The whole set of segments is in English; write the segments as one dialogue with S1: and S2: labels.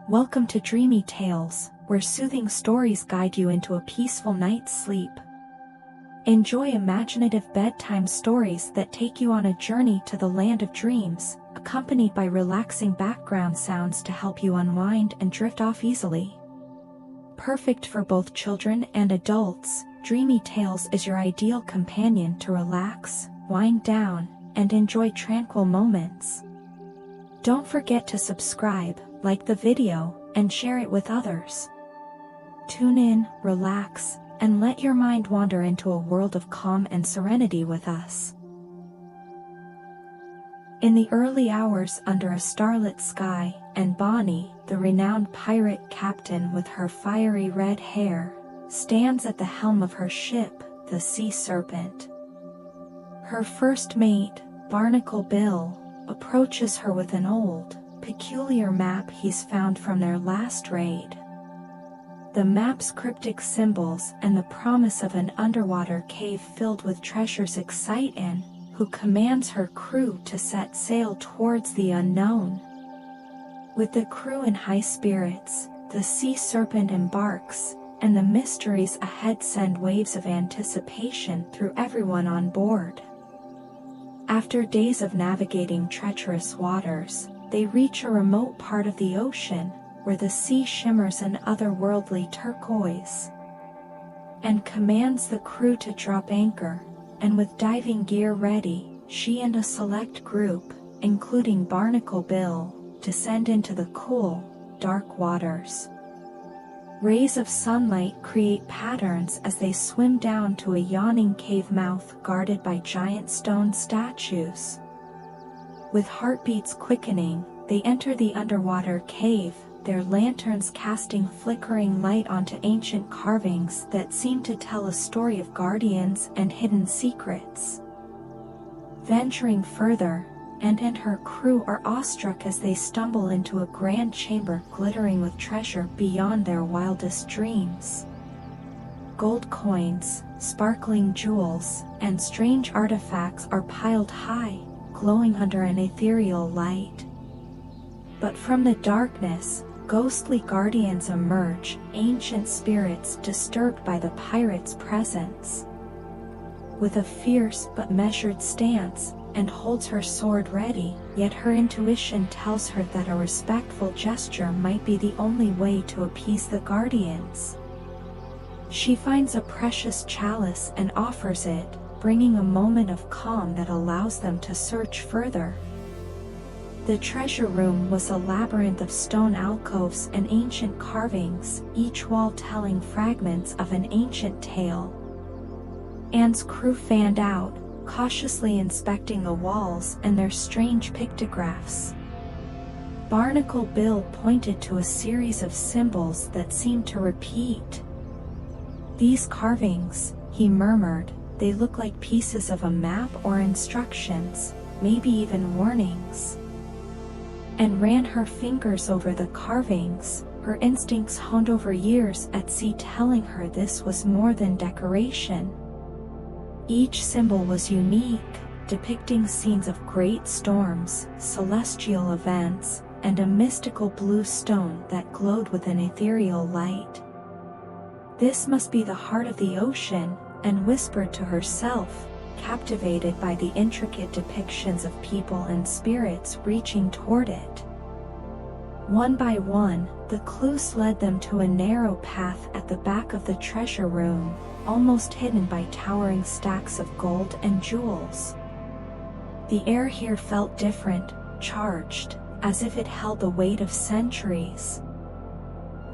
S1: Welcome to Dreamy Tales, where soothing stories guide you into a peaceful night's sleep. Enjoy imaginative bedtime stories that take you on a journey to the land of dreams, accompanied by relaxing background sounds to help you unwind and drift off easily. Perfect for both children and adults, Dreamy Tales is your ideal companion to relax, wind down, and enjoy tranquil moments. Don't forget to subscribe, like the video, and share it with others. Tune in, relax, and let your mind wander into a world of calm and serenity with us. In the early hours under a starlit sky, Anne Bonny, the renowned pirate captain with her fiery red hair, stands at the helm of her ship, the Sea Serpent. Her first mate, Barnacle Bill, approaches her with an old, peculiar map he's found from their last raid. The map's cryptic symbols and the promise of an underwater cave filled with treasures excite Anne, who commands her crew to set sail towards the unknown. With the crew in high spirits, the Sea Serpent embarks, and the mysteries ahead send waves of anticipation through everyone on board. After days of navigating treacherous waters, they reach a remote part of the ocean, where the sea shimmers an otherworldly turquoise. Anne commands the crew to drop anchor, and with diving gear ready, she and a select group, including Barnacle Bill, descend into the cool, dark waters. Rays of sunlight create patterns as they swim down to a yawning cave mouth guarded by giant stone statues. With heartbeats quickening, they enter the underwater cave, their lanterns casting flickering light onto ancient carvings that seem to tell a story of guardians and hidden secrets. Venturing further, Anne and her crew are awestruck as they stumble into a grand chamber glittering with treasure beyond their wildest dreams. Gold coins, sparkling jewels, and strange artifacts are piled high, glowing under an ethereal light. But from the darkness, ghostly guardians emerge, ancient spirits disturbed by the pirates' presence. With a fierce but measured stance, Anne holds her sword ready, yet her intuition tells her that a respectful gesture might be the only way to appease the guardians. She finds a precious chalice and offers it, bringing a moment of calm that allows them to search further. The treasure room was a labyrinth of stone alcoves and ancient carvings, each wall telling fragments of an ancient tale. Anne's crew fanned out, cautiously inspecting the walls and their strange pictographs. Barnacle Bill pointed to a series of symbols that seemed to repeat. "These carvings," he murmured, "they look like pieces of a map or instructions, maybe even warnings." And ran her fingers over the carvings, her instincts honed over years at sea telling her this was more than decoration. Each symbol was unique, depicting scenes of great storms, celestial events, and a mystical blue stone that glowed with an ethereal light. "This must be the heart of the ocean," Anne whispered to herself, captivated by the intricate depictions of people and spirits reaching toward it. One by one, the clues led them to a narrow path at the back of the treasure room, almost hidden by towering stacks of gold and jewels. The air here felt different, charged, as if it held the weight of centuries.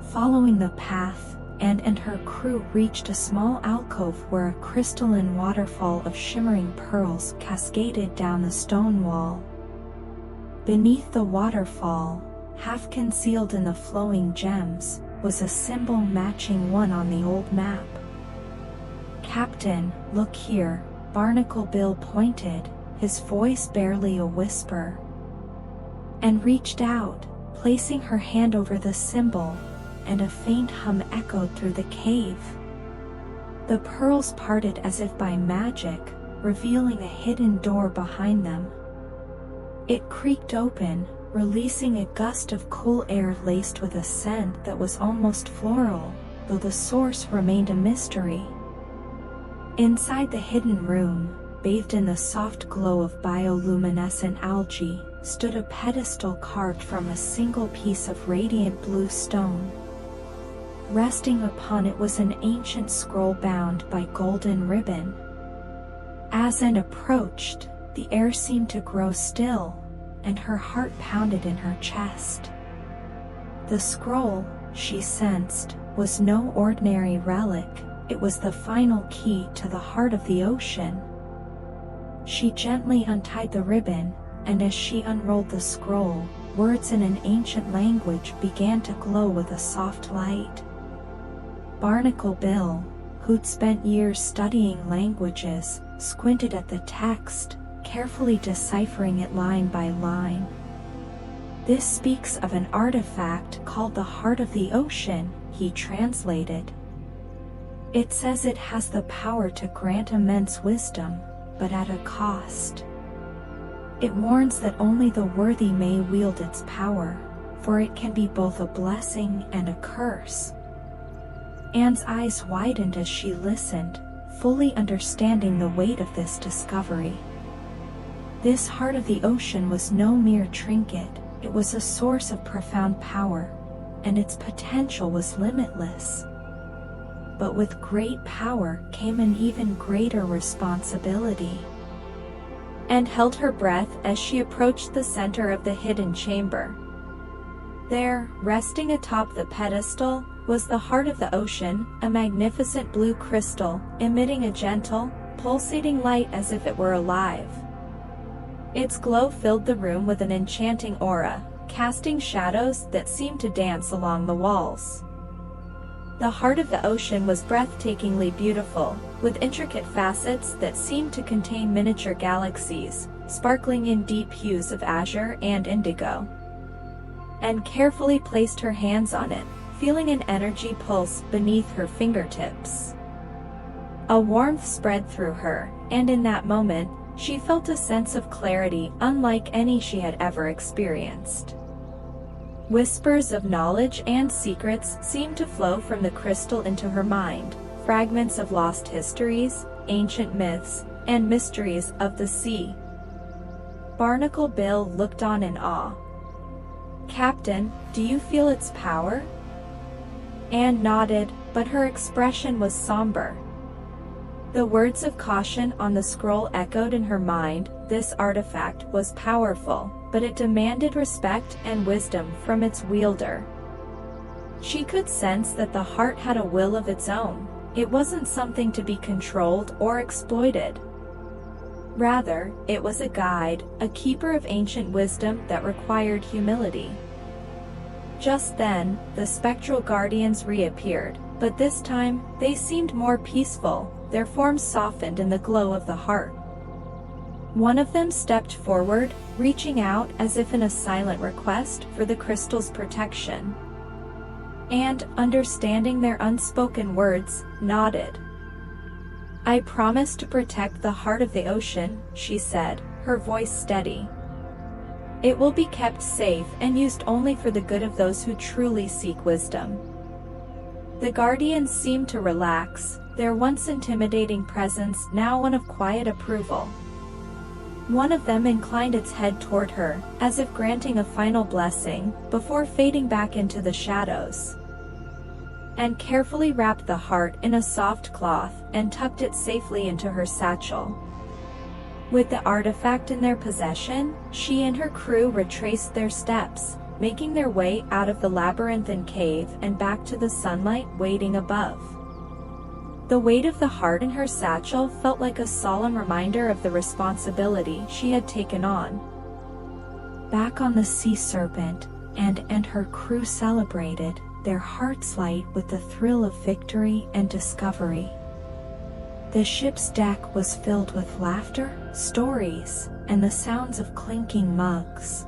S1: Following the path, Anne and her crew reached a small alcove where a crystalline waterfall of shimmering pearls cascaded down the stone wall. Beneath the waterfall, half concealed in the flowing gems, was a symbol matching one on the old map. "Captain, look here," Barnacle Bill pointed, his voice barely a whisper. Anne reached out, placing her hand over the symbol, and a faint hum echoed through the cave. The pearls parted as if by magic, revealing a hidden door behind them. It creaked open, releasing a gust of cool air laced with a scent that was almost floral, though the source remained a mystery. Inside the hidden room, bathed in the soft glow of bioluminescent algae, stood a pedestal carved from a single piece of radiant blue stone. Resting upon it was an ancient scroll bound by golden ribbon. As Anne approached, the air seemed to grow still, and her heart pounded in her chest. The scroll, she sensed, was no ordinary relic. It was the final key to the heart of the ocean. She gently untied the ribbon, and as she unrolled the scroll, words in an ancient language began to glow with a soft light. Barnacle Bill, who'd spent years studying languages, squinted at the text, carefully deciphering it line by line. "This speaks of an artifact called the Heart of the Ocean," he translated. "It says it has the power to grant immense wisdom, but at a cost. It warns that only the worthy may wield its power, for it can be both a blessing and a curse." Anne's eyes widened as she listened, fully understanding the weight of this discovery. This heart of the ocean was no mere trinket, it was a source of profound power, and its potential was limitless. But with great power came an even greater responsibility. Anne held her breath as she approached the center of the hidden chamber. There, resting atop the pedestal, was the heart of the ocean, a magnificent blue crystal, emitting a gentle, pulsating light as if it were alive. Its glow filled the room with an enchanting aura, casting shadows that seemed to dance along the walls. The heart of the ocean was breathtakingly beautiful, with intricate facets that seemed to contain miniature galaxies, sparkling in deep hues of azure and indigo. Anne carefully placed her hands on it, feeling an energy pulse beneath her fingertips. A warmth spread through her, and in that moment, she felt a sense of clarity unlike any she had ever experienced. Whispers of knowledge and secrets seemed to flow from the crystal into her mind, fragments of lost histories, ancient myths, and mysteries of the sea. Barnacle Bill looked on in awe. "Captain, do you feel its power?" Anne nodded, but her expression was somber. The words of caution on the scroll echoed in her mind. This artifact was powerful, but it demanded respect and wisdom from its wielder. She could sense that the heart had a will of its own. It wasn't something to be controlled or exploited. Rather, it was a guide, a keeper of ancient wisdom that required humility. Just then, the spectral guardians reappeared, but this time, they seemed more peaceful, their forms softened in the glow of the heart. One of them stepped forward, reaching out as if in a silent request for the crystal's protection. And, understanding their unspoken words, nodded. "I promise to protect the heart of the ocean," she said, her voice steady. "It will be kept safe and used only for the good of those who truly seek wisdom." The guardians seemed to relax, their once intimidating presence now one of quiet approval. One of them inclined its head toward her, as if granting a final blessing, before fading back into the shadows. And carefully wrapped the heart in a soft cloth, and tucked it safely into her satchel. With the artifact in their possession, she and her crew retraced their steps, making their way out of the labyrinthine cave and back to the sunlight waiting above. The weight of the heart in her satchel felt like a solemn reminder of the responsibility she had taken on. Back on the Sea Serpent, Anne and her crew celebrated, their hearts light with the thrill of victory and discovery. The ship's deck was filled with laughter, stories, and the sounds of clinking mugs.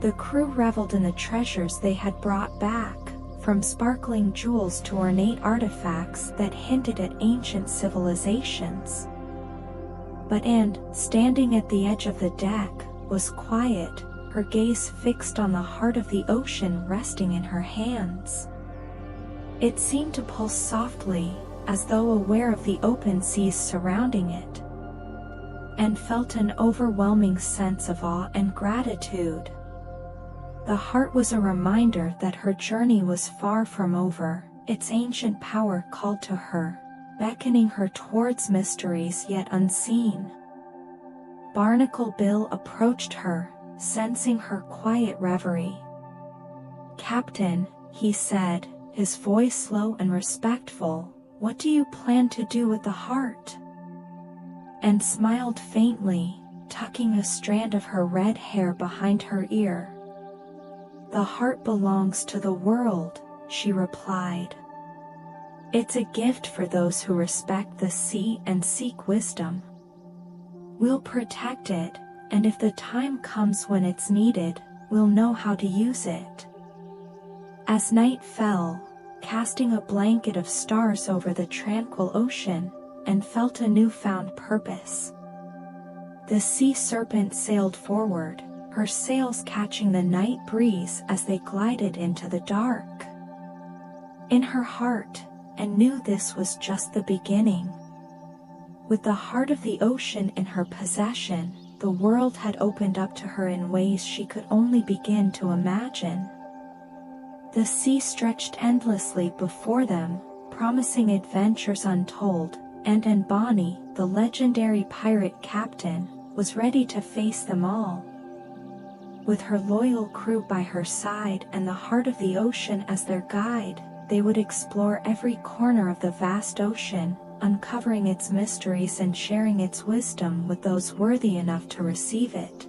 S1: The crew reveled in the treasures they had brought back, from sparkling jewels to ornate artifacts that hinted at ancient civilizations. But Anne, standing at the edge of the deck, was quiet, her gaze fixed on the heart of the ocean resting in her hands. It seemed to pulse softly, as though aware of the open seas surrounding it, and felt an overwhelming sense of awe and gratitude. The heart was a reminder that her journey was far from over. Its ancient power called to her, beckoning her towards mysteries yet unseen. Barnacle Bill approached her, sensing her quiet reverie. "Captain," he said, his voice slow and respectful, "what do you plan to do with the heart?" And smiled faintly, tucking a strand of her red hair behind her ear. "The heart belongs to the world," she replied. "It's a gift for those who respect the sea and seek wisdom. We'll protect it, and if the time comes when it's needed, we'll know how to use it." As night fell, casting a blanket of stars over the tranquil ocean, and felt a newfound purpose, the Sea Serpent sailed forward, her sails catching the night breeze as they glided into the dark. In her heart, and knew this was just the beginning. With the heart of the ocean in her possession, the world had opened up to her in ways she could only begin to imagine. The sea stretched endlessly before them, promising adventures untold, and Anne Bonny, the legendary pirate captain, was ready to face them all. With her loyal crew by her side and the heart of the ocean as their guide, they would explore every corner of the vast ocean, uncovering its mysteries and sharing its wisdom with those worthy enough to receive it.